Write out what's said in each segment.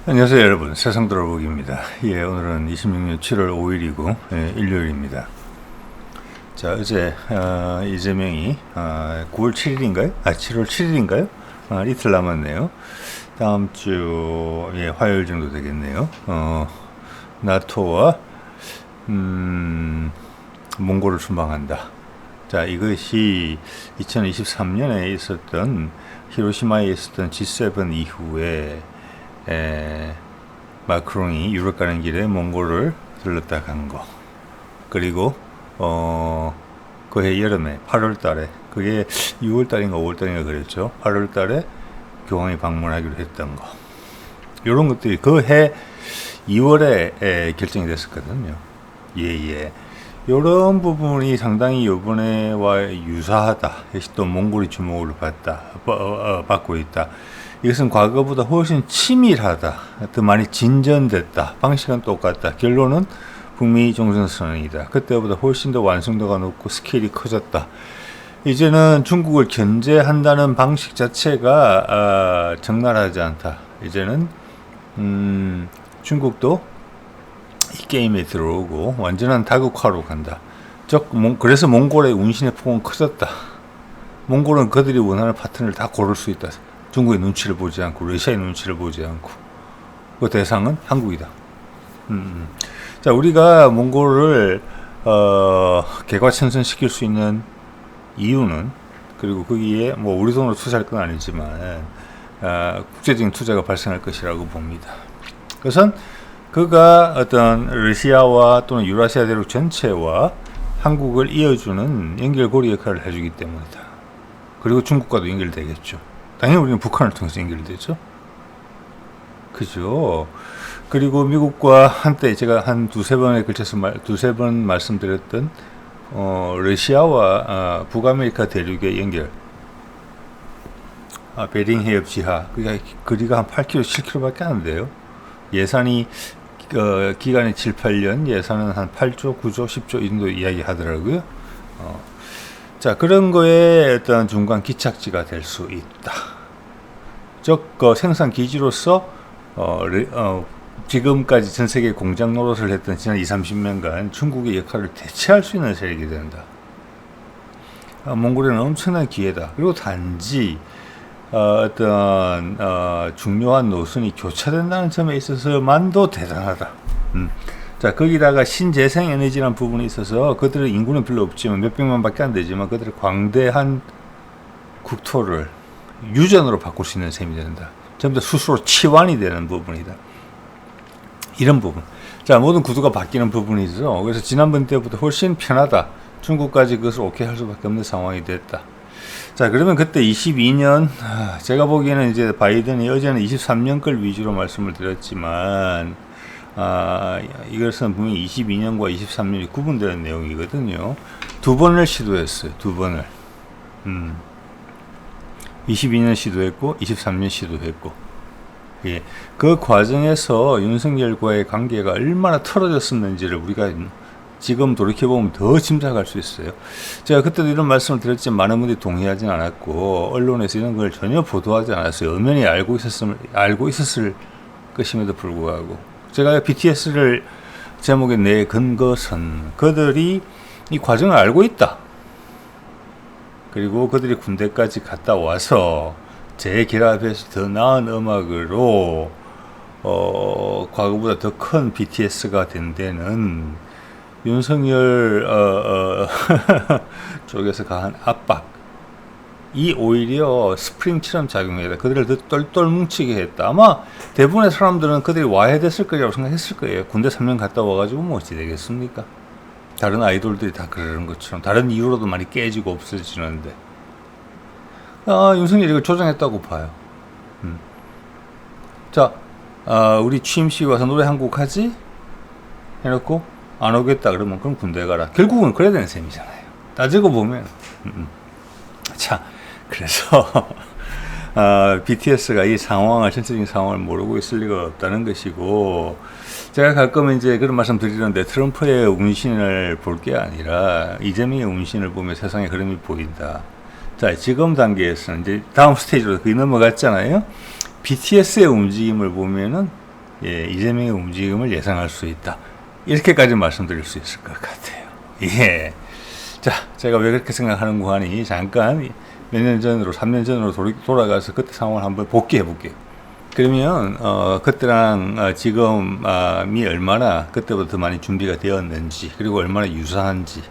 안녕하세요 여러분, 세상 돌아보기입니다. 오늘은 26년 7월 5일이고 일요일입니다. 자, 어제 이재명이 9월 7일인가요? 7월 7일인가요? 이틀 남았네요. 다음 주 화요일 정도 되겠네요. 나토와 몽골을 순방한다. 자, 이것이 2023년에 있었던 히로시마에 있었던 G7 이후에 마크롱이 유럽 가는 길에 몽골을 들렀다 간 거. 그리고 그해 여름에 8월 달에, 그게 6월 달인가 5월 달인가 그랬죠. 8월 달에 교황이 방문하기로 했던 거. 이런 것들이 그해 2월에 결정이 됐었거든요. 이런 부분이 상당히 요번에와 유사하다. 역시 또 몽골이 주목을 받고 있다. 이것은 과거보다 훨씬 치밀하다. 더 많이 진전됐다. 방식은 똑같다. 결론은 북미 종전선언이다. 그때보다 훨씬 더 완성도가 높고 스케일이 커졌다. 이제는 중국을 견제한다는 방식 자체가 적나라하지 않다. 이제는 중국도 이 게임에 들어오고 완전한 다국화로 간다. 그래서 몽골의 운신의 폭은 커졌다. 몽골은 그들이 원하는 파트너를 다 고를 수 있다. 중국의 눈치를 보지 않고 러시아의 눈치를 보지 않고 그 대상은 한국이다. 자, 우리가 몽골을 개과천선시킬 수 있는 이유는, 그리고 거기에 뭐 우리 돈으로 투자할 건 아니지만 국제적인 투자가 발생할 것이라고 봅니다. 그것은 그가 어떤 러시아와 또는 유라시아 대륙 전체와 한국을 이어주는 연결고리 역할을 해주기 때문이다. 그리고 중국과도 연결되겠죠. 당연히 우리는 북한을 통해서 연결되죠. 그죠? 그리고 미국과 한때 제가 한 두세 번에 걸쳐서 두세 번 말씀드렸던 러시아와 북아메리카 대륙의 연결, 베링 해협 지하, 거리가 한 8km, 7km밖에 안 돼요. 예산이 기간이 7, 8년, 예산은 한 8조, 9조, 10조 이 정도 이야기 하더라고요. 자, 그런 거에 어떤 중간 기착지가 될 수 있다. 즉, 생산 기지로서 지금까지 전 세계 공장 노릇을 했던 지난 20, 30년간 중국의 역할을 대체할 수 있는 세력이 된다. 몽골에는 엄청난 기회다. 그리고 단지 어떤 중요한 노선이 교차된다는 점에 있어서만도 대단하다. 자, 거기다가 신재생 에너지라는 부분이 있어서 그들의 인구는 별로 없지만 몇백만밖에 안 되지만 그들의 광대한 국토를 유전으로 바꿀 수 있는 셈이 된다. 전부 다 스스로 치환이 되는 부분이다. 이런 부분. 자, 모든 구도가 바뀌는 부분이죠. 그래서 지난번 때보다 훨씬 편하다. 중국까지 그것을 오케이 할 수밖에 없는 상황이 됐다. 자, 그러면 그때 22년, 제가 보기에는 이제 바이든이 어제는 23년 걸 위주로 말씀을 드렸지만, 이것은 분명히 22년과 23년이 구분되는 내용이거든요. 두 번을 시도했어요. 두 번을. 22년 시도했고, 23년 시도했고. 그 과정에서 윤석열과의 관계가 얼마나 틀어졌었는지를 우리가 지금 돌이켜보면 더 짐작할 수 있어요. 제가 그때도 이런 말씀을 드렸지만 많은 분들이 동의하진 않았고 언론에서 이런 걸 전혀 보도하지 않았어요. 엄연히 알고 있었을 것임에도 불구하고 제가 BTS를 제목에 내건 것은 그들이 이 과정을 알고 있다. 그리고 그들이 군대까지 갔다 와서 재결합해서 더 나은 음악으로 과거보다 더 큰 BTS가 된 데는 윤석열 쪽에서 가한 압박이 오히려 스프링처럼 작용했다. 그들을 더 똘똘 뭉치게 했다. 아마 대부분의 사람들은 그들이 와야 됐을 거라고 생각했을 거예요. 군대 3년 갔다 와가지고 뭐 어찌 되겠습니까? 다른 아이돌들이 다 그러는 것처럼 다른 이유로도 많이 깨지고 없어지는데 윤석열이 이걸 조장했다고 봐요. 자, 우리 취임식 와서 노래 한 곡 하지? 해놓고 안 오겠다 그러면 그럼 군대 가라. 결국은 그래야 되는 셈이잖아요. 따지고 보면. 자, 그래서 BTS가 이 상황을, 전체적인 상황을 모르고 있을 리가 없다는 것이고, 제가 가끔 이제 그런 말씀 드리는데 트럼프의 운신을 볼 게 아니라 이재명의 운신을 보면 세상의 흐름이 보인다. 자, 지금 단계에서는 이제 다음 스테이지로 거의 넘어갔잖아요. BTS의 움직임을 보면은 예, 이재명의 움직임을 예상할 수 있다. 이렇게까지 말씀드릴 수 있을 것 같아요. 예. 자, 제가 왜 그렇게 생각하는가 하니 잠깐 몇 년 전으로 3년 전으로 돌아가서 그때 상황을 한번 복귀해 볼게요. 그러면 그때랑 지금이 얼마나 그때부터 많이 준비가 되었는지 그리고 얼마나 유사한지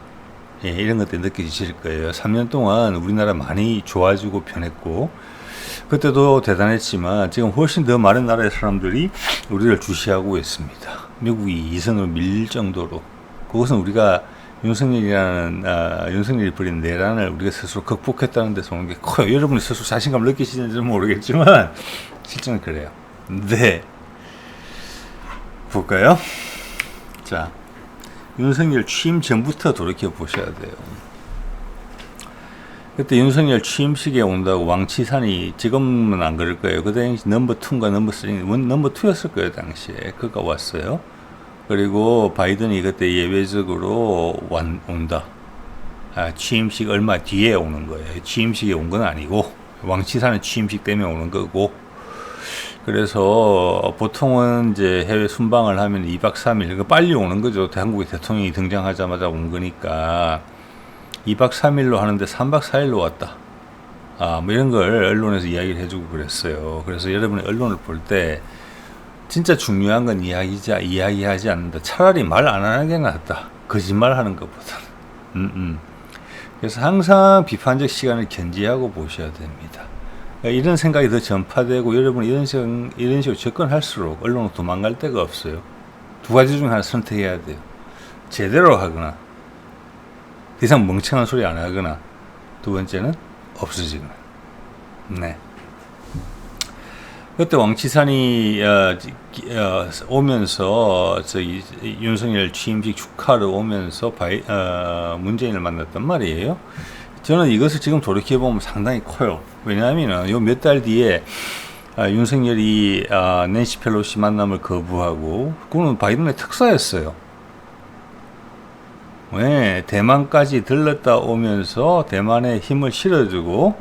예, 이런 것들 느껴지실 거예요. 3년 동안 우리나라 많이 좋아지고 변했고 그때도 대단했지만 지금 훨씬 더 많은 나라의 사람들이 우리를 주시하고 있습니다. 미국이 2선으로 밀릴 정도로. 그것은 우리가 윤석열이 벌인 내란을 우리가 스스로 극복했다는 데서 오는 게 커요. 여러분이 스스로 자신감을 느끼시는지는 모르겠지만 실제는 그래요. 네. 볼까요? 자, 윤석열 취임 전부터 돌이켜 보셔야 돼요. 그때 윤석열 취임식에 온다고 왕치산이 지금은 안 그럴 거예요. 그 당시 넘버 2인가 넘버 3, 넘버 2였을 거예요. 당시에. 그가 왔어요. 그리고 바이든이 그때 예외적으로 온다. 취임식 얼마 뒤에 오는 거예요. 취임식에 온 건 아니고 왕치산은 취임식 때문에 오는 거고 그래서 보통은 이제 해외 순방을 하면 2박 3일 빨리 오는 거죠. 한국의 대통령이 등장하자마자 온 거니까 2박 3일로 하는데 3박 4일로 왔다. 뭐 이런 걸 언론에서 이야기를 해주고 그랬어요. 그래서 여러분이 언론을 볼 때 진짜 중요한 건 이야기하지 않는다. 차라리 말 안 하는 게 낫다. 거짓말 하는 것보다. 그래서 항상 비판적 시간을 견지하고 보셔야 됩니다. 이런 생각이 더 전파되고 여러분이 이런 식으로 접근할수록 언론은 도망갈 데가 없어요. 두 가지 중 하나 선택해야 돼요. 제대로 하거나 더 이상 멍청한 소리 안 하거나 두 번째는 없어지거나. 네. 그때 왕치산이 오면서 윤석열 취임식 축하를 오면서 문재인을 만났단 말이에요. 저는 이것을 지금 돌이켜보면 상당히 커요. 왜냐하면 요 몇 달 뒤에 윤석열이 낸시 펠로시 만남을 거부하고 그거는 바이든의 특사였어요. 네, 대만까지 들렀다 오면서 대만에 힘을 실어주고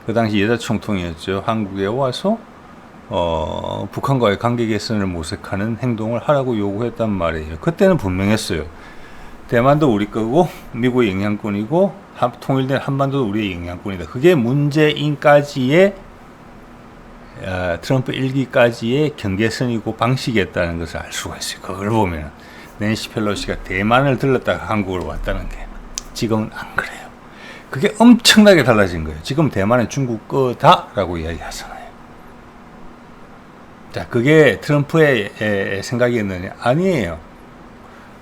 그 당시 여자 총통이었죠. 한국에 와서 북한과의 관계 개선을 모색하는 행동을 하라고 요구했단 말이에요. 그때는 분명했어요. 대만도 우리 거고 미국의 영향권이고 통일된 한반도도 우리의 영향권이다. 그게 문재인까지의 트럼프 1기까지의 경계선이고 방식이었다는 것을 알 수가 있어요. 그걸 보면 낸시 펠로시가 대만을 들렀다가 한국으로 왔다는 게 지금은 안 그래요. 그게 엄청나게 달라진 거예요. 지금 대만은 중국 거다라고 이야기하잖아요. 자, 그게 트럼프의 생각이었느냐? 아니에요.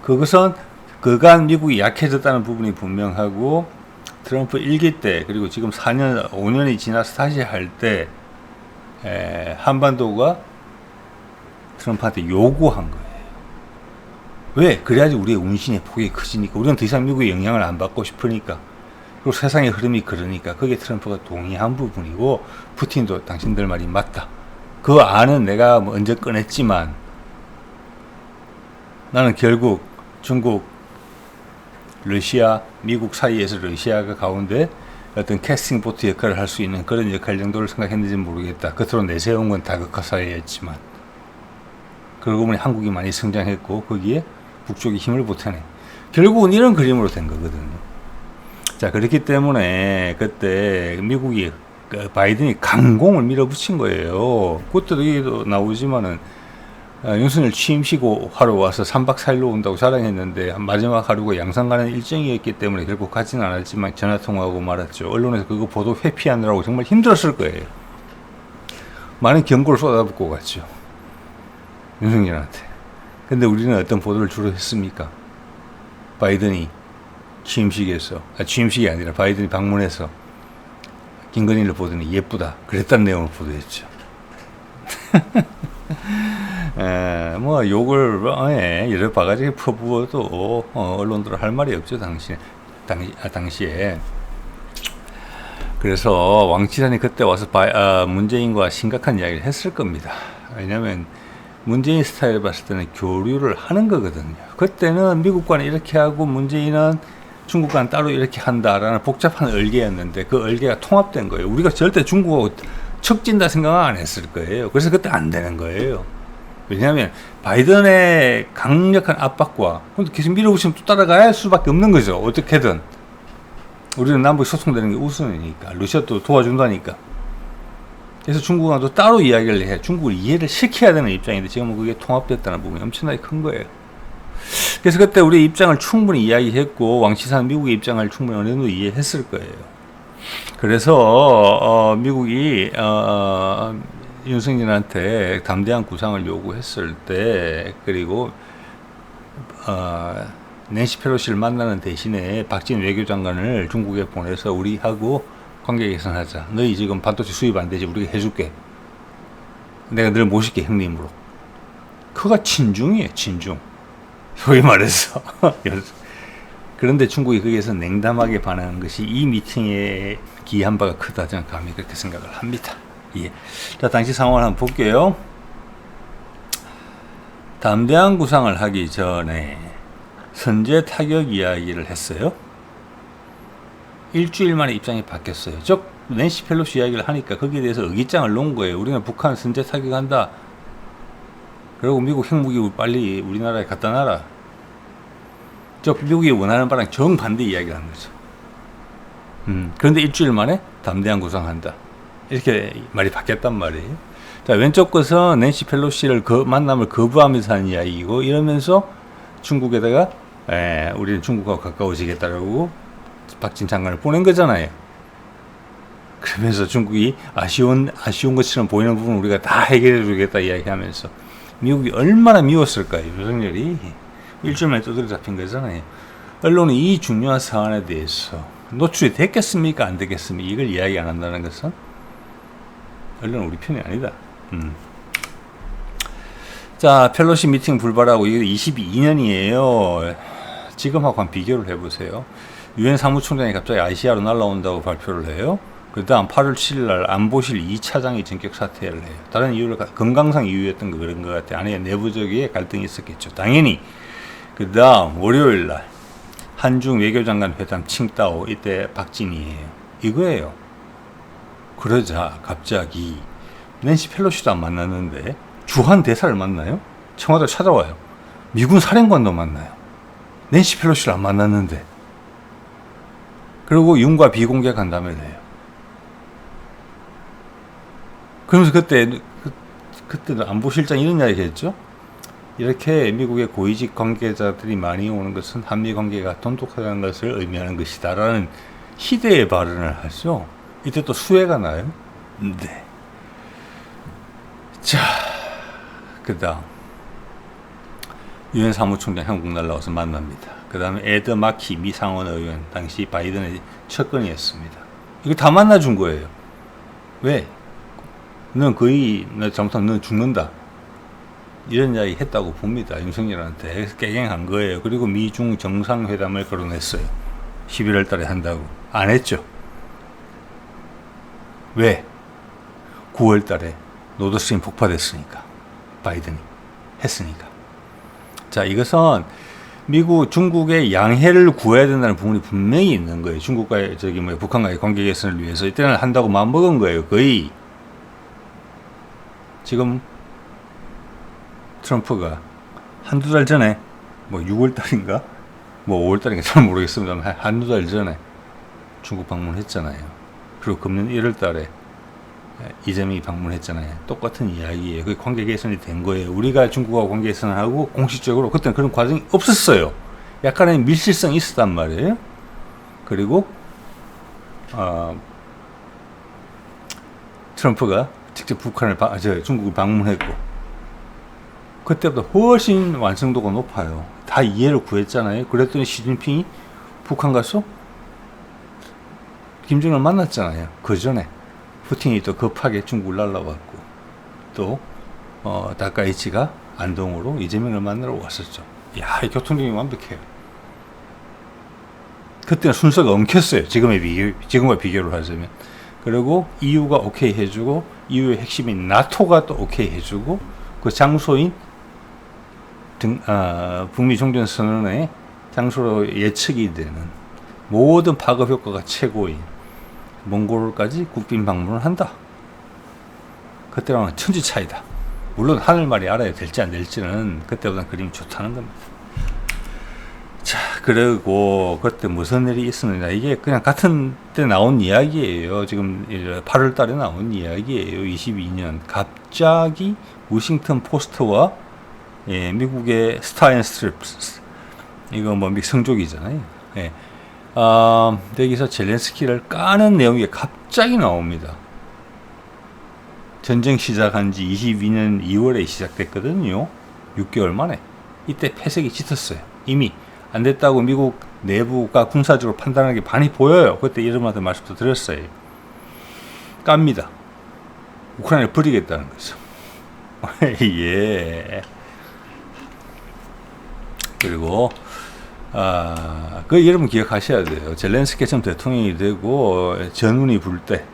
그것은 그간 미국이 약해졌다는 부분이 분명하고 트럼프 1기 때 그리고 지금 4년, 5년이 지나서 다시 할 때 한반도가 트럼프한테 요구한 거예요. 왜? 그래야지 우리의 운신의 폭이 커지니까. 우리는 더 이상 미국의 영향을 안 받고 싶으니까. 그리고 세상의 흐름이 그러니까. 그게 트럼프가 동의한 부분이고 푸틴도 당신들 말이 맞다. 그 안은 내가 뭐 언제 꺼냈지만 나는 결국 중국, 러시아, 미국 사이에서 러시아가 가운데 어떤 캐스팅 보트 역할을 할 수 있는 그런 역할 정도를 생각했는지는 모르겠다. 겉으로 내세운 건 다극화 사회였지만 그러고 보니 한국이 많이 성장했고 거기에 북쪽이 힘을 보태네. 결국은 이런 그림으로 된 거거든요. 자, 그렇기 때문에 그때 미국이 바이든이 강공을 밀어붙인 거예요. 그때도 얘기도 나오지만은 윤석열 취임식 하러 와서 3박 4일로 온다고 자랑했는데 마지막 하루가 양산 가는 일정이었기 때문에 결국 가지는 않았지만 전화통화하고 말았죠. 언론에서 그거 보도 회피하느라고 정말 힘들었을 거예요. 많은 경고를 쏟아붓고 갔죠. 윤석열한테. 근데 우리는 어떤 보도를 주로 했습니까? 바이든이 취임식이 아니라 바이든이 방문해서 김건희를 보더니 예쁘다. 그랬다는 내용을 보도했죠. 뭐 욕을 여러 바가지 퍼부어도 언론들은 할 말이 없죠. 당시에. 그래서 왕치산이 그때 와서 문재인과 심각한 이야기를 했을 겁니다. 왜냐하면 문재인 스타일을 봤을 때는 교류를 하는 거거든요. 그때는 미국과는 이렇게 하고 문재인은 중국과는 따로 이렇게 한다라는 복잡한 얼개였는데 그 얼개가 통합된 거예요. 우리가 절대 중국하고 척진다 생각 안 했을 거예요. 그래서 그때 안 되는 거예요. 왜냐하면 바이든의 강력한 압박과 근데 계속 밀어붙이면 또 따라가야 할 수밖에 없는 거죠. 어떻게든 우리는 남북 소통되는 게 우선이니까 러시아도 도와준다니까. 그래서 중국과도 따로 이야기를 해 중국을 이해를 시켜야 되는 입장인데 지금은 그게 통합됐다는 부분이 엄청나게 큰 거예요. 그래서 그때 우리 입장을 충분히 이야기했고 왕치산 미국의 입장을 충분히 어느 정도 이해했을 거예요. 그래서 미국이 윤석열한테 담대한 구상을 요구했을 때 그리고 낸시 펠로시를 만나는 대신에 박진 외교장관을 중국에 보내서 우리하고 관계 개선하자. 너희 지금 반도체 수입 안 되지 우리가 해줄게. 내가 늘 모실게 형님으로. 그가 친중이에요. 친중. 소위 말해서. 그런데 중국이 거기에서 냉담하게 반응한 것이 이 미팅에 기여한 바가 크다. 저는 감히 그렇게 생각을 합니다. 예. 자, 당시 상황을 한번 볼게요. 담대한 구상을 하기 전에 선제 타격 이야기를 했어요. 일주일 만에 입장이 바뀌었어요. 즉 낸시 펠로시 이야기를 하니까 거기에 대해서 의기장을 놓은 거예요. 우리는 북한 선제 타격한다. 그리고 미국 핵무기 빨리 우리나라에 갖다 놔라. 즉 미국이 원하는 바랑 정반대 이야기를 하는 거죠. 그런데 일주일 만에 담대한 구상한다. 이렇게 말이 바뀌었단 말이에요. 자, 왼쪽 것은 낸시 펠로시를 만남을 거부하면서 하는 이야기이고 이러면서 중국에다가 우리는 중국하고 가까워지겠다라고 박진 장관을 보낸 거잖아요. 그러면서 중국이 아쉬운 것처럼 보이는 부분 우리가 다 해결해 주겠다 이야기하면서 미국이 얼마나 미웠을까요? 윤석열이 일주일 만에 두드려 잡힌 거잖아요. 언론이 이 중요한 사안에 대해서 노출이 됐겠습니까? 안 되겠습니까? 이걸 이야기 안 한다는 것은 언론은 우리 편이 아니다. 자, 펠로시 미팅 불발하고 이게 22년이에요. 지금하고 한 비교를 해보세요. 유엔 사무총장이 갑자기 아시아로 날아온다고 발표를 해요. 그 다음 8월 7일 날 안보실 2차장이 전격 사퇴를 해요. 다른 이유를 건강상 이유였던 거 그런 것 같아요. 안에 내부적인 갈등이 있었겠죠. 당연히. 그 다음 월요일 날 한중 외교장관 회담 칭따오 이때 박진이에요. 이거예요. 그러자 갑자기 낸시 펠로시도 안 만났는데 주한 대사를 만나요? 청와대 찾아와요. 미군 사령관도 만나요. 낸시 펠로시를 안 만났는데 그리고 윤과 비공개 간담회를 해요. 그러면서 그때도 안보실장 이런 이야기 했죠. 이렇게 미국의 고위직 관계자들이 많이 오는 것은 한미 관계가 돈독하다는 것을 의미하는 것이다 라는 희대의 발언을 하죠. 이때 또 수혜가 나요. 네. 자, 그 다음 유엔 사무총장 한국 날라와서 만납니다. 그 다음에 에드 마키 미 상원 의원 당시 바이든의 첫건이었습니다. 이거 다 만나준 거예요. 왜? 넌 거의 너 잘못하면 넌 죽는다. 이런 이야기 했다고 봅니다. 윤석열한테 깨갱한 거예요. 그리고 미중 정상회담을 거론했어요. 11월 달에 한다고. 안 했죠. 왜? 9월 달에 노드스트림 폭파됐으니까. 바이든이 했으니까. 자, 이것은 중국의 양해를 구해야 된다는 부분이 분명히 있는 거예요. 중국과의 북한과의 관계 개선을 위해서 이때는 한다고 마음먹은 거예요. 거의. 지금 트럼프가 한두 달 전에 6월 달인가 5월 달인가 잘 모르겠습니다만 한두 달 전에 중국 방문했잖아요. 그리고 금년 1월 달에 이재명이 방문했잖아요. 똑같은 이야기예요. 그게 관계 개선이 된 거예요. 우리가 중국하고 관계 개선을 하고 공식적으로 그때는 그런 과정이 없었어요. 약간의 밀실성이 있었단 말이에요. 그리고 트럼프가 직접 중국을 방문했고 그때보다 훨씬 완성도가 높아요. 다 이해를 구했잖아요. 그랬더니 시진핑이 북한 가서 김정은을 만났잖아요. 그 전에 푸틴이 또 급하게 중국을 날라왔고 또 다카이치가 안동으로 이재명을 만나러 왔었죠. 야, 이 교통력이 완벽해요. 그때는 순서가 엉켰어요. 지금과 비교를 하자면. 그리고 EU가 오케이 해주고 EU의 핵심인 나토가 또 오케이 해주고 그 장소인 북미 종전선언의 장소로 예측이 되는 모든 파급 효과가 최고인 몽골까지 국빈 방문을 한다. 그때랑은 천지 차이다. 물론 하늘말이 알아야 될지 안 될지는 그때보다 그림이 좋다는 겁니다. 자, 그리고 그때 무슨 일이 있었느냐. 이게 그냥 같은 때 나온 이야기예요. 지금 8월 달에 나온 이야기예요. 22년. 갑자기 워싱턴 포스트와 미국의 스타 앤 스트립스, 이거 뭐 성족이잖아요. 여기서 젤렌스키를 까는 내용이 갑자기 나옵니다. 전쟁 시작한 지 22년 2월에 시작됐거든요. 6개월 만에. 이때 패색이 짙었어요. 이미 안 됐다고 미국 내부가 군사적으로 판단하는 게 많이 보여요. 그때 여러분한테 말씀도 드렸어요. 깝니다. 우크라이나를 버리겠다는 거죠. 예. 그리고 그 여러분 기억하셔야 돼요. 젤렌스키 전 대통령이 되고 전운이 불 때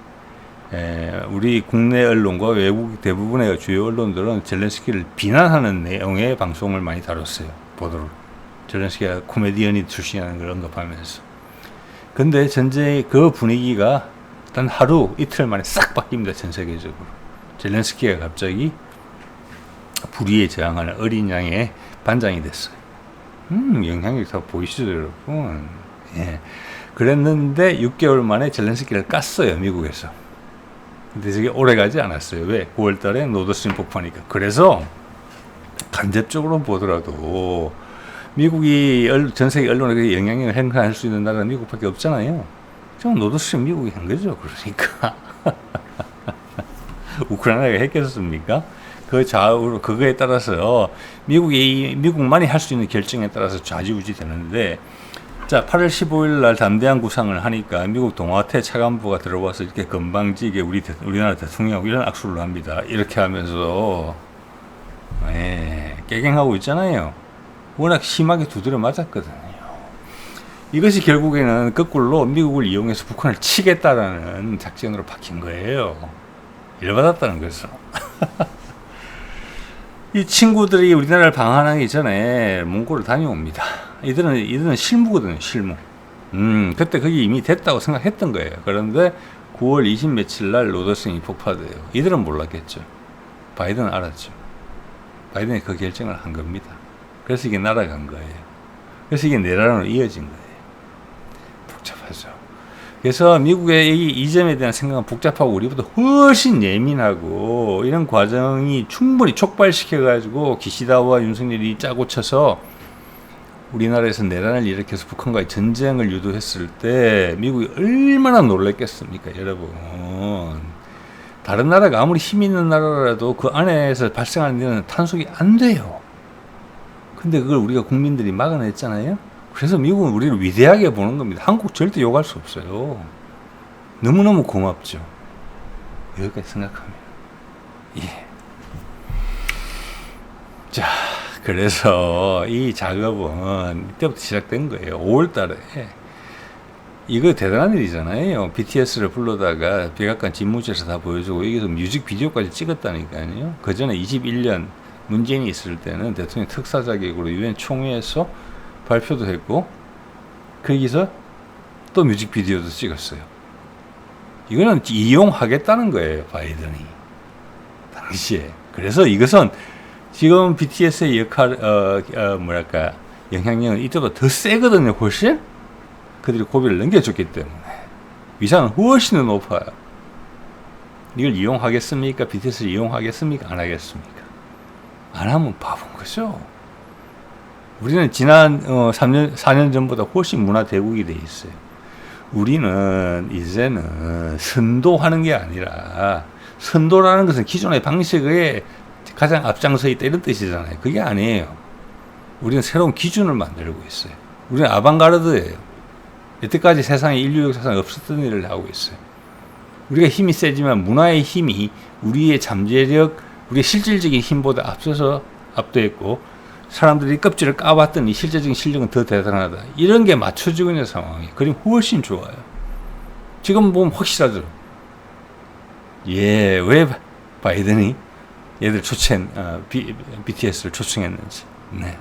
우리 국내 언론과 외국 대부분의 주요 언론들은 젤렌스키를 비난하는 내용의 방송을 많이 다뤘어요. 보도를. 젤렌스키가 코미디언이 출신이라는 걸 언급하면서. 근데 전쟁의 그 분위기가 단 하루 이틀 만에 싹 바뀝니다. 전 세계적으로. 젤렌스키가 갑자기 불의에 저항하는 어린 양의 반장이 됐어요. 영향력이 다 보이시죠, 여러분? 예. 그랬는데 6개월 만에 젤렌스키를 깠어요, 미국에서. 근데 저게 오래 가지 않았어요. 왜? 9월 달에 노드스트림 폭파니까. 그래서 간접적으로 보더라도 미국이 전 세계 언론에 영향력을 행사할 수 있는 나라는 미국밖에 없잖아요. 지금 노드스트림 미국이 한 거죠. 그러니까. 우크라이나가 했겠습니까? 그 좌우로, 그거에 따라서 미국만이 할 수 있는 결정에 따라서 좌지우지 되는데, 자, 8월 15일 날 담대한 구상을 하니까 미국 동아태 차관부가 들어와서 이렇게 건방지게 우리나라 대통령하고 이런 악수를 합니다. 이렇게 하면서, 깨갱하고 있잖아요. 워낙 심하게 두드려 맞았거든요. 이것이 결국에는 거꾸로 미국을 이용해서 북한을 치겠다라는 작전으로 바뀐 거예요. 열받았다는 거죠. 이 친구들이 우리나라를 방한하기 전에 몽골을 다녀옵니다. 이들은 실무거든요, 실무. 그때 그게 이미 됐다고 생각했던 거예요. 그런데 9월 20 며칠 날 노더스트림이 폭파돼요. 이들은 몰랐겠죠. 바이든은 알았죠. 바이든이 그 결정을 한 겁니다. 그래서 이게 날아간 거예요. 그래서 이게 내란으로 이어진 거예요. 복잡하죠. 그래서 미국의 이 점에 대한 생각은 복잡하고 우리보다 훨씬 예민하고, 이런 과정이 충분히 촉발시켜가지고 기시다와 윤석열이 짜고 쳐서 우리나라에서 내란을 일으켜서 북한과의 전쟁을 유도했을 때 미국이 얼마나 놀랐겠습니까, 여러분. 다른 나라가 아무리 힘 있는 나라라도 그 안에서 발생하는 일은 탄속이 안 돼요. 근데 그걸 우리가 국민들이 막아냈잖아요. 그래서 미국은 우리를 위대하게 보는 겁니다. 한국 절대 욕할 수 없어요. 너무너무 고맙죠. 여기까지 생각하면. 예. 자, 그래서 이 작업은 이때부터 시작된 거예요. 5월 달에. 이거 대단한 일이잖아요. BTS를 불러다가 백악관 집무실에서 다 보여주고, 여기서 뮤직비디오까지 찍었다니까요. 그 전에 21년 문재인이 있을 때는 대통령 특사 자격으로 유엔 총회에서 발표도 했고, 거기서 또 뮤직비디오도 찍었어요. 이거는 이용하겠다는 거예요, 바이든이. 당시에. 그래서 이것은 지금 BTS의 영향력은 이때보다 더 세거든요, 훨씬. 그들이 고비를 넘겨줬기 때문에. 위상은 훨씬 더 높아요. 이걸 이용하겠습니까? BTS를 이용하겠습니까? 안 하겠습니까? 안 하면 바본 거죠. 우리는 지난 4년 전보다 훨씬 문화 대국이 돼 있어요. 우리는 이제는 선도하는 게 아니라, 선도라는 것은 기존의 방식에 가장 앞장서 있다 이런 뜻이잖아요. 그게 아니에요. 우리는 새로운 기준을 만들고 있어요. 우리는 아방가르드예요. 여태까지 세상에 인류 역사상 없었던 일을 하고 있어요. 우리가 힘이 세지만 문화의 힘이 우리의 잠재력, 우리의 실질적인 힘보다 앞서서 압도했고, 사람들이 껍질을 까봤더니 실제적인 실력은 더 대단하다. 이런 게 맞춰지고 있는 상황이에요. 그림 훨씬 좋아요. 지금 보면 확실하죠. 예, 왜 바이든이 얘들 BTS를 초청했는지. 네.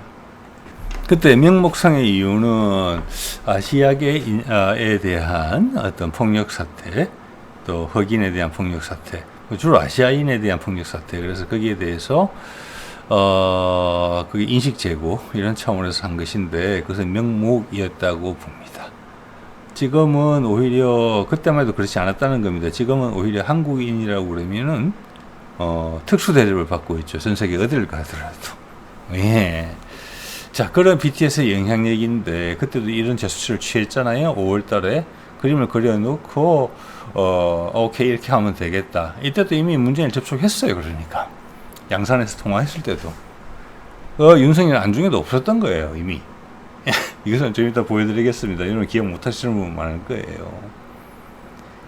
그때 명목상의 이유는 아시아계에 대한 어떤 폭력 사태, 또 흑인에 대한 폭력 사태, 주로 아시아인에 대한 폭력 사태. 그래서 거기에 대해서 그게 인식 제고 이런 차원에서 한 것인데 그것은 명목이었다고 봅니다. 지금은 오히려 그때만 해도 그렇지 않았다는 겁니다. 지금은 오히려 한국인이라고 그러면은 특수 대접을 받고 있죠. 전 세계 어디를 가더라도. 예. 자, 그런 BTS의 영향력인데 그때도 이런 제스처를 취했잖아요. 5월달에 그림을 그려놓고 오케이 이렇게 하면 되겠다. 이때도 이미 문재인을 접촉했어요. 그러니까 양산에서 통화했을 때도 윤석열 안중에도 없었던 거예요. 이미. 이것은 좀 이따 보여드리겠습니다. 이런 기억 못하시는 분 많을 거예요.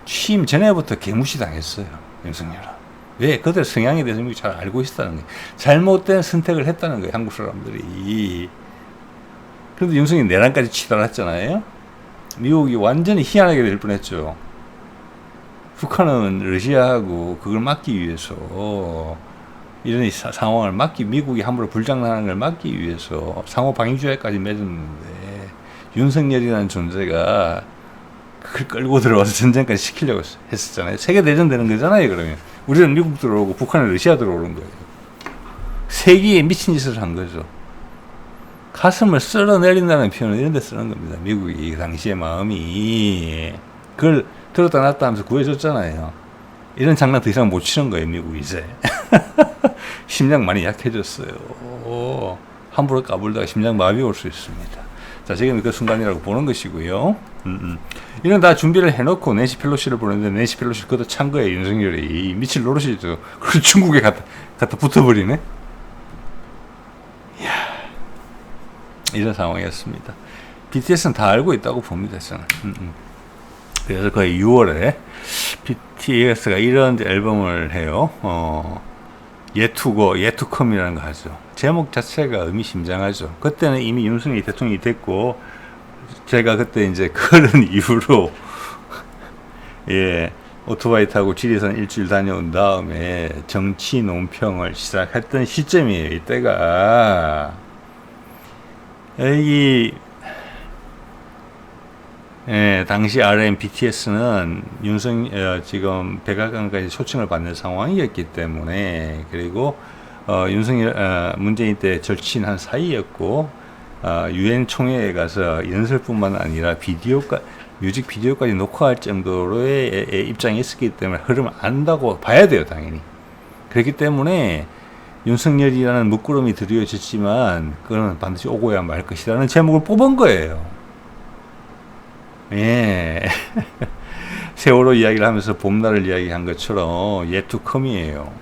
취임 전에부터 개무시 당했어요. 윤석열은. 왜? 그들 성향에 대해서 미국이 잘 알고 있었다는 거예요. 잘못된 선택을 했다는 거예요. 한국 사람들이. 그런데 윤석열이 내란까지 치달았잖아요. 미국이 완전히 희한하게 될 뻔했죠. 북한은 러시아하고 그걸 막기 위해서 이런 상황을 미국이 함부로 불장난하는 걸 막기 위해서 상호 방위조약까지 맺었는데 윤석열이라는 존재가 그걸 끌고 들어와서 전쟁까지 시키려고 했었잖아요. 세계대전 되는 거잖아요. 그러면 우리는 미국 들어오고 북한은 러시아 들어오는 거예요. 세기에 미친 짓을 한 거죠. 가슴을 쓸어내린다는 표현을 이런 데 쓰는 겁니다. 미국이 당시의 마음이 그걸 들었다 놨다 하면서 구해줬잖아요. 이런 장난 더 이상 못 치는 거예요. 미국이 이제. 심장 많이 약해졌어요. 함부로 까불다가 심장 마비 올 수 있습니다. 자, 지금 그 순간이라고 보는 것이고요. 이런 다 준비를 해놓고 낸시 펠로시를 보냈는데 낸시 펠로시 그것도 찬 거예요. 윤석열이. 미칠 노릇이죠. 그걸 중국에 갖다 붙어버리네. 이야, 이런 상황이었습니다. BTS는 다 알고 있다고 봅니다. 저는. 그래서 거의 6월에 BTS가 이런 앨범을 해요. 예투고, 예투컴이라는 거 하죠. 제목 자체가 의미심장하죠. 그때는 이미 윤석열이 대통령이 됐고, 제가 그때 이제 그런 이후로, 예, 오토바이 타고 지리산 일주일 다녀온 다음에 정치 논평을 시작했던 시점이에요. 이때가. 당시 RM BTS는 지금 백악관까지 초청을 받는 상황이었기 때문에 그리고 문재인 때 절친한 사이였고 UN 총회에 가서 연설뿐만 아니라 뮤직 비디오까지 녹화할 정도로의 입장이 있었기 때문에 흐름을 안다고 봐야 돼요, 당연히. 그렇기 때문에 윤석열이라는 먹구름이 드리워졌지만 그거는 반드시 오고야 말 것이라는 제목을 뽑은 거예요. 예. 세월호 이야기를 하면서 봄날을 이야기한 것처럼 예투컴이에요.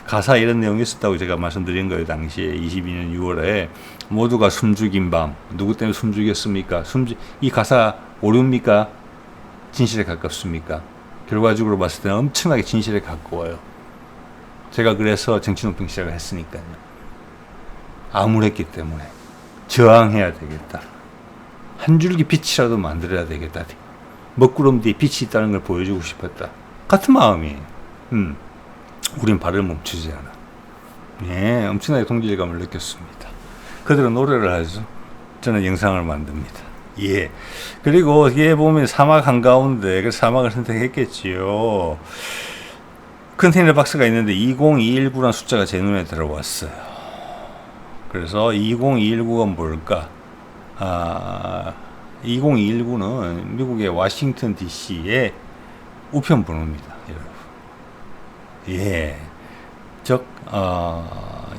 가사 이런 내용이 있었다고 제가 말씀드린 거예요. 당시에 22년 6월에 모두가 숨죽인 밤. 누구 때문에 숨죽였습니까? 이 가사 오류입니까? 진실에 가깝습니까? 결과적으로 봤을 때는 엄청나게 진실에 가까워요. 제가 그래서 정치논평 시작을 했으니까요. 암울했기 때문에 저항해야 되겠다. 한 줄기 빛이라도 만들어야 되겠다. 먹구름 뒤에 빛이 있다는 걸 보여주고 싶었다. 같은 마음이에요. 우린 발을 멈추지 않아. 예, 엄청나게 동질감을 느꼈습니다. 그들은 노래를 하죠. 저는 영상을 만듭니다. 예. 그리고 여기에 보면 사막 한가운데 그 사막을 선택했겠지요. 컨테이너 박스가 있는데 20219라는 숫자가 제 눈에 들어왔어요. 그래서 20219가 뭘까? 20219는 미국의 워싱턴 DC의 우편 번호입니다, 여러분. 예. 즉,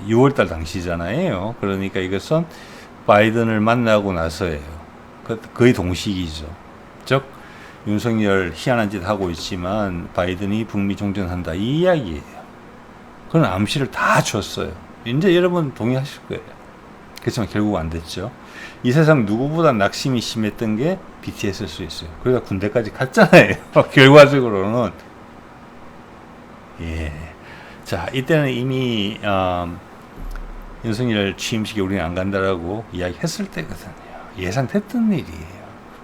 6월달 당시잖아요. 그러니까 이것은 바이든을 만나고 나서예요. 거의 동시기죠. 즉, 윤석열 희한한 짓 하고 있지만 바이든이 북미 종전한다. 이 이야기예요. 그런 암시를 다 줬어요. 이제 여러분 동의하실 거예요. 그렇지만 결국 안 됐죠. 이 세상 누구보다 낙심이 심했던 게 BTS일 수 있어요. 그러다 군대까지 갔잖아요. 결과적으로는. 예. 자, 이때는 이미 윤석열 취임식에 우리는 안 간다라고 이야기했을 때거든요. 예상됐던 일이에요.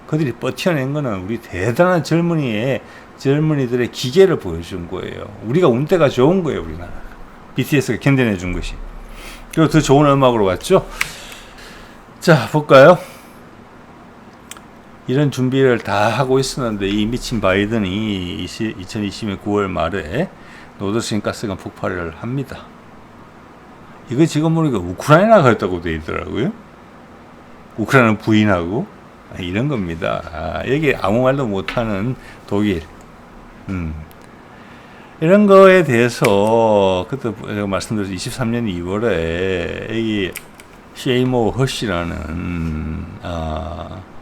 그들이 버텨낸 거는 우리 대단한 젊은이들의 기계를 보여준 거예요. 우리가 운때가 좋은 거예요, 우리나라. BTS가 견뎌내 준 것이. 그리고 더 좋은 음악으로 왔죠. 자, 볼까요? 이런 준비를 다 하고 있었는데 이 미친 바이든이 2020년 9월 말에 노드스트림 가스관 폭발을 합니다. 이거 지금 보니까 우크라이나가 했다고 돼 있더라고요. 우크라이나 부인하고 이런 겁니다. 여기 아무 말도 못하는 독일. 이런 거에 대해서 그때 제가 말씀드렸죠. 23년 2월에 이 셰이모 허시라는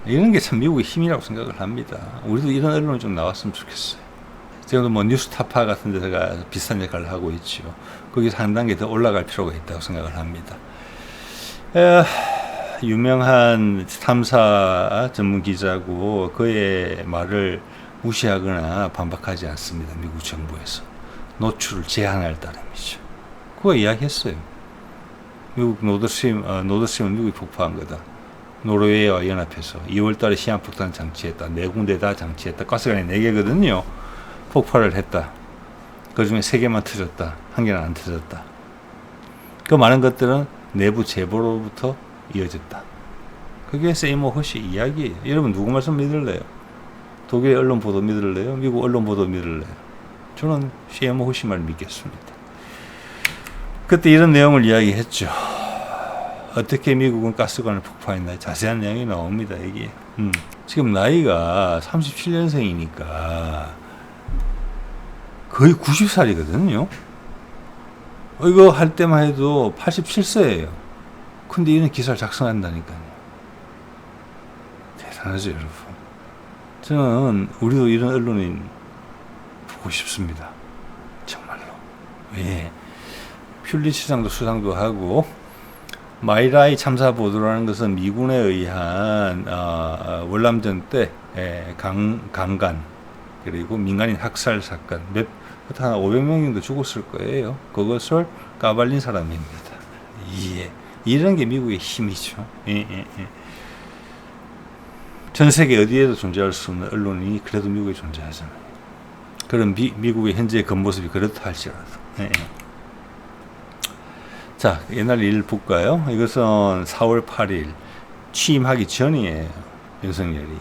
이런 게 참 미국의 힘이라고 생각을 합니다. 우리도 이런 언론이 좀 나왔으면 좋겠어요. 지금도 뭐 뉴스타파 같은 데가 비슷한 역할을 하고 있죠. 거기서 한 단계 더 올라갈 필요가 있다고 생각을 합니다. 유명한 탐사 전문 기자고 그의 말을 무시하거나 반박하지 않습니다. 미국 정부에서. 노출을 제한할 따름이죠. 그거 이야기했어요. 미국 노드스트림은 미국이 폭파한 거다. 노르웨이와 연합해서 2월 달에 시한폭탄 장치했다. 4군데 다 장치했다. 가스관이 4개거든요. 폭발을 했다. 그 중에 3개만 터졌다. 1개는 안 터졌다. 그 많은 것들은 내부 제보로부터 이어졌다. 그게 세이모 허시 이야기예요. 여러분 누구 말씀 믿을래요? 독일 언론 보도 믿을래요? 미국 언론 보도 믿을래요? 저는 세이모 허시 말 믿겠습니다. 그때 이런 내용을 이야기했죠. 어떻게 미국은 가스관을 폭파했나 자세한 내용이 나옵니다. 여기 지금 나이가 37년생이니까 거의 90살이거든요. 이거 할 때만 해도 87세예요. 근데 이런 기사를 작성한다니까요. 대단하죠, 여러분. 저는 우리도 이런 언론인 보고 싶습니다. 정말로. 예. 퓰리츠상도 수상도 하고 마이라이 참사 보도라는 것은 미군에 의한 월남전 때 강간 그리고 민간인 학살 사건 한 500명 정도 죽었을 거예요. 그것을 까발린 사람입니다. 예. 이런 게 미국의 힘이죠. 전 세계 어디에도 존재할 수 없는 언론이 그래도 미국에 존재하잖아요. 그런 미국의 현재의 겉모습이 그렇다 할지라도. 자, 옛날 일 볼까요? 이것은 4월 8일 취임하기 전이에요. 윤석열이.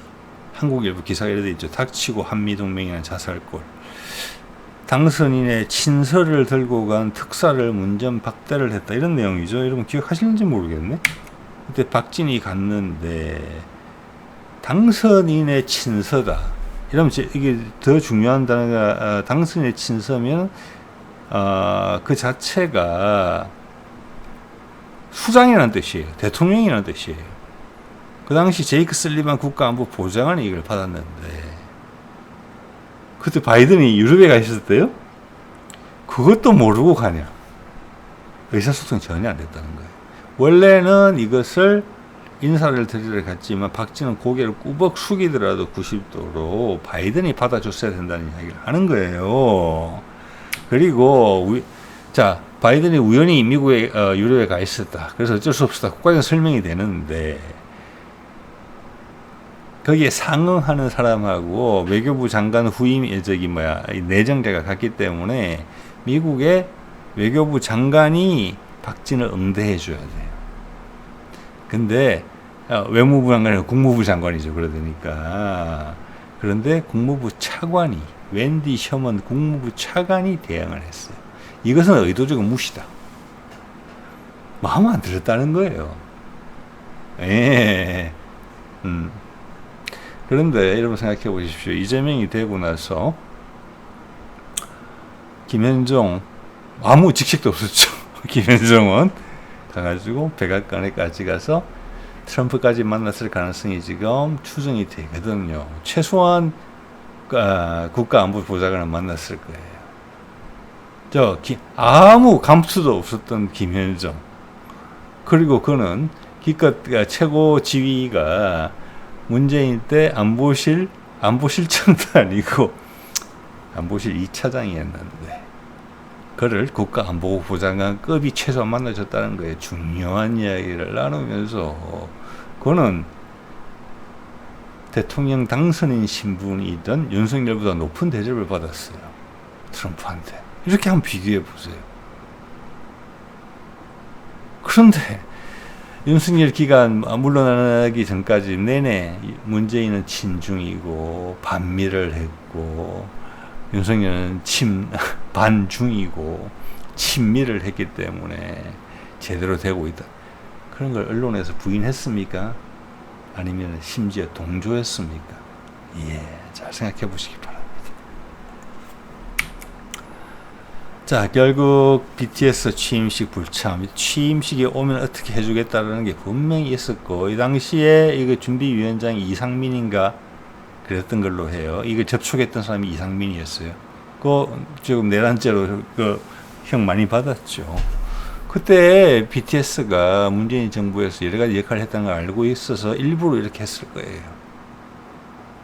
한국일보 기사가 이렇게 있죠. 닥치고 한미동맹이라는 자살골. 당선인의 친서를 들고 간 특사를 문전 박대를 했다. 이런 내용이죠. 여러분 기억하시는지 모르겠네. 그때 박진이 갔는데 당선인의 친서다. 이러면 이게 더 중요한 단어가 당선인의 친서면 그 자체가 수장이라는 뜻이에요. 대통령이라는 뜻이에요. 그 당시 제이크 설리반 국가안보 보좌관이 이걸 받았는데 그때 바이든이 유럽에 가 있었대요? 그것도 모르고 가냐. 의사소통이 전혀 안 됐다는 거예요. 원래는 이것을 인사를 드리러 갔지만 박지는 고개를 꾸벅 숙이더라도 90도로 바이든이 받아줬어야 된다는 이야기를 하는 거예요. 그리고 바이든이 우연히 미국에 유럽에 가 있었다. 그래서 어쩔 수 없었다. 국가적인 설명이 되는데 거기에 상응하는 사람하고 외교부 장관 후임 내정자가 갔기 때문에 미국의 외교부 장관이 박진을 응대해 줘야 돼요. 근데 외무부 장관이 아니라 국무부 장관이죠. 그러니까 그런데 국무부 차관이 웬디 셔먼 국무부 차관이 대응을 했어요. 이것은 의도적인 무시다. 마음 안 들었다는 거예요. 예. 그런데 여러분 생각해 보십시오. 이재명이 되고 나서 김현종 아무 직책도 없었죠. 김현종은 가가지고 백악관에까지 가서 트럼프까지 만났을 가능성이 지금 추정이 되거든요. 최소한 국가안보보좌관을 만났을 거예요. 아무 감투도 없었던 김현종. 그리고 그는 기껏 최고 지위가 문재인 때 안보실장도 아니고 안보실 2차장이었는데 그를 국가안보보좌관급이 최소한 만나줬다는 거예요. 중요한 이야기를 나누면서 그는 대통령 당선인 신분이던 윤석열보다 높은 대접을 받았어요. 트럼프한테. 이렇게 한번 비교해 보세요. 그런데 윤석열 기간 물러나기 전까지 내내 문재인은 친중이고 반미를 했고 윤석열은 반중이고 친미를 했기 때문에 제대로 되고 있다. 그런 걸 언론에서 부인했습니까? 아니면 심지어 동조했습니까? 예, 잘 생각해 보시기 바랍니다. 자, 결국 BTS 취임식 불참, 취임식이 오면 어떻게 해주겠다라는 게 분명히 있었고, 이 당시에 이거 준비위원장이 이상민인가 그랬던 걸로 해요. 이거 접촉했던 사람이 이상민이었어요. 지금 내란죄로 형 많이 받았죠. 그때 BTS가 문재인 정부에서 여러 가지 역할을 했다는 걸 알고 있어서 일부러 이렇게 했을 거예요.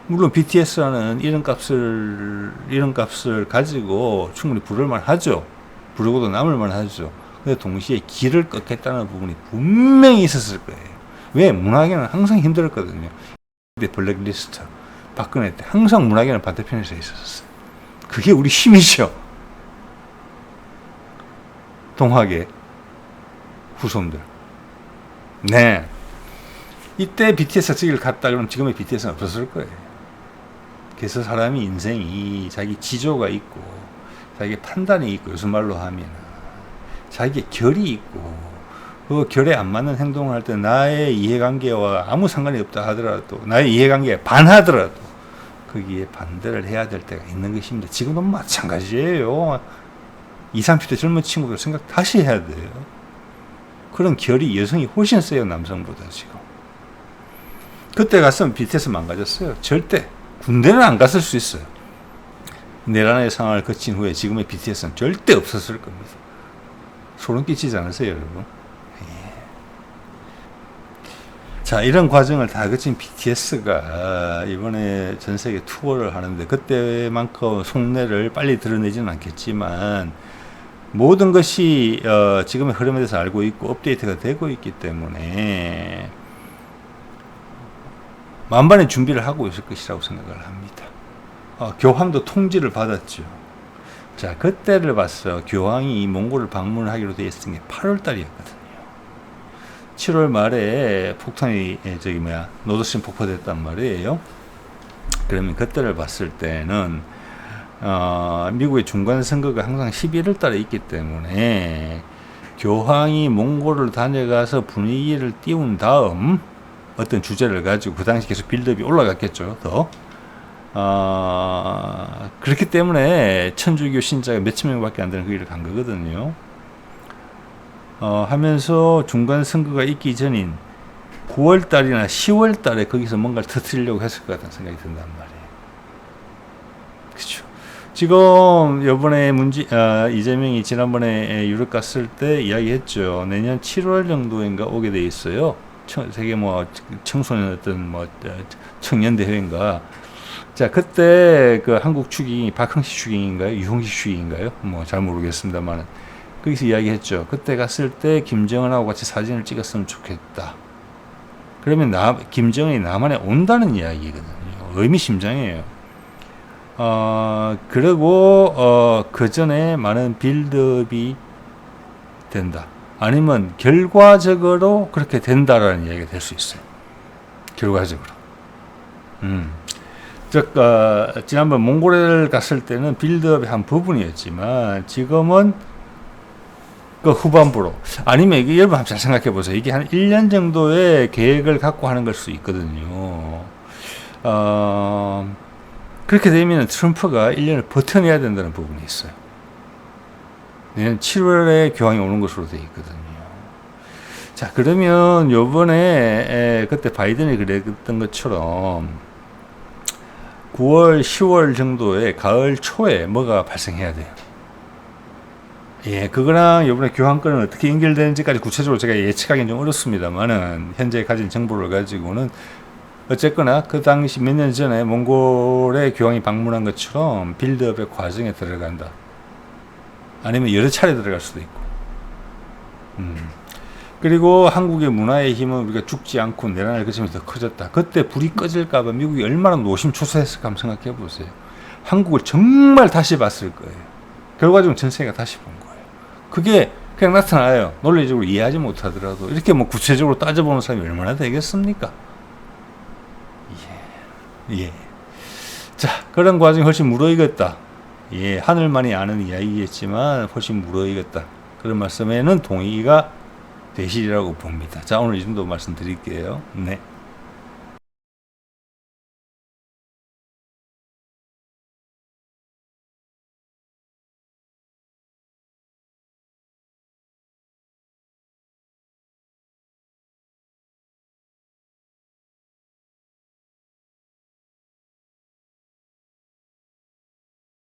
물론 BTS라는 이런 값을 가지고 충분히 부를만 하죠. 부르고도 남을만 하죠. 근데 동시에 길을 꺾겠다는 부분이 분명히 있었을 거예요. 왜? 문학에는 항상 힘들었거든요. 그때 블랙리스트, 박근혜 때 항상 문학에는 반대편에 서 있었어요. 그게 우리 힘이죠. 동학의 후손들. 네. 이때 BTS가 저기를 갔다 그러면 지금의 BTS는 없었을 거예요. 그래서 사람이 인생이 자기 지조가 있고 자기 판단이 있고 요즘 말로 하면 자기의 결이 있고 그 결에 안 맞는 행동을 할 때 나의 이해관계와 아무 상관이 없다 하더라도 나의 이해관계에 반하더라도 거기에 반대를 해야 될 때가 있는 것입니다. 지금도 마찬가지예요. 20, 30대 젊은 친구들 생각 다시 해야 돼요. 그런 결이 여성이 훨씬 세요. 남성보다 지금. 그때 갔으면 BTS 망가졌어요. 절대. 군대는 안 갔을 수 있어요. 내란의 상황을 거친 후에 지금의 BTS는 절대 없었을 겁니다. 소름 끼치지 않으세요, 여러분? 예. 자, 이런 과정을 다 거친 BTS가 이번에 전 세계 투어를 하는데 그때만큼 속내를 빨리 드러내지는 않겠지만 모든 것이 지금의 흐름에 대해서 알고 있고 업데이트가 되고 있기 때문에 만반의 준비를 하고 있을 것이라고 생각을 합니다. 교황도 통지를 받았죠. 자, 그때를 봤어. 교황이 몽골을 방문하기로 되어 있었던 게 8월 달이었거든요. 7월 말에 폭탄이 노드스트림 폭파됐단 말이에요. 그러면 그때를 봤을 때는 미국의 중간 선거가 항상 11월 달에 있기 때문에 교황이 몽골을 다녀가서 분위기를 띄운 다음 어떤 주제를 가지고 그 당시 계속 빌드업이 올라갔겠죠. 더 그렇기 때문에 천주교 신자가 몇천 명밖에 안 되는 그 길을 간 거거든요. 하면서 중간 선거가 있기 전인 9월 달이나 10월 달에 거기서 뭔가를 터뜨리려고 했을 것 같다는 생각이 든단 말이에요. 그렇죠. 지금 요번에 이재명이 지난번에 유럽 갔을 때 이야기했죠. 내년 7월 정도인가 오게 돼 있어요. 세계 청소년 청년 대회인가. 자, 그때 그 한국 추기인이 박흥식 추기인가요? 유흥식 추기인가요? 잘 모르겠습니다만 거기서 이야기했죠. 그때 갔을 때 김정은하고 같이 사진을 찍었으면 좋겠다. 그러면 김정은이 남한에 온다는 이야기거든요. 의미심장해요. 그리고 그 전에 많은 빌드업이 된다. 아니면 결과적으로 그렇게 된다라는 이야기가 될 수 있어요. 결과적으로. 즉 지난번 몽골을 갔을 때는 빌드업의 한 부분이었지만 지금은 그 후반부로 아니면 이게 여러분 한번 잘 생각해 보세요. 이게 한 1년 정도의 계획을 갖고 하는 걸 수 있거든요. 그렇게 되면 트럼프가 1년을 버텨내야 된다는 부분이 있어요. 내년 7월에 교황이 오는 것으로 되어 있거든요. 자, 그러면 요번에 그때 바이든이 그랬던 것처럼 9월, 10월 정도에 가을 초에 뭐가 발생해야 돼요. 예, 그거랑 요번에 교황권은 어떻게 연결되는지까지 구체적으로 제가 예측하기는 좀 어렵습니다만은 현재 가진 정보를 가지고는 어쨌거나 그 당시 몇 년 전에 몽골에 교황이 방문한 것처럼 빌드업의 과정에 들어간다. 아니면 여러 차례 들어갈 수도 있고. 그리고 한국의 문화의 힘은 우리가 죽지 않고 내란을 거치면서 더 커졌다. 그때 불이 꺼질까봐 미국이 얼마나 노심초사했을까 한번 생각해 보세요. 한국을 정말 다시 봤을 거예요. 결과적으로 전 세계가 다시 본 거예요. 그게 그냥 나타나요. 논리적으로 이해하지 못하더라도 이렇게 구체적으로 따져보는 사람이 얼마나 되겠습니까? 예. 자, 그런 과정이 훨씬 무르익었다. 예, 하늘만이 아는 이야기겠지만 훨씬 무르익었다. 그런 말씀에는 동의가 되시리라고 봅니다. 자, 오늘 이 정도 말씀드릴게요. 네.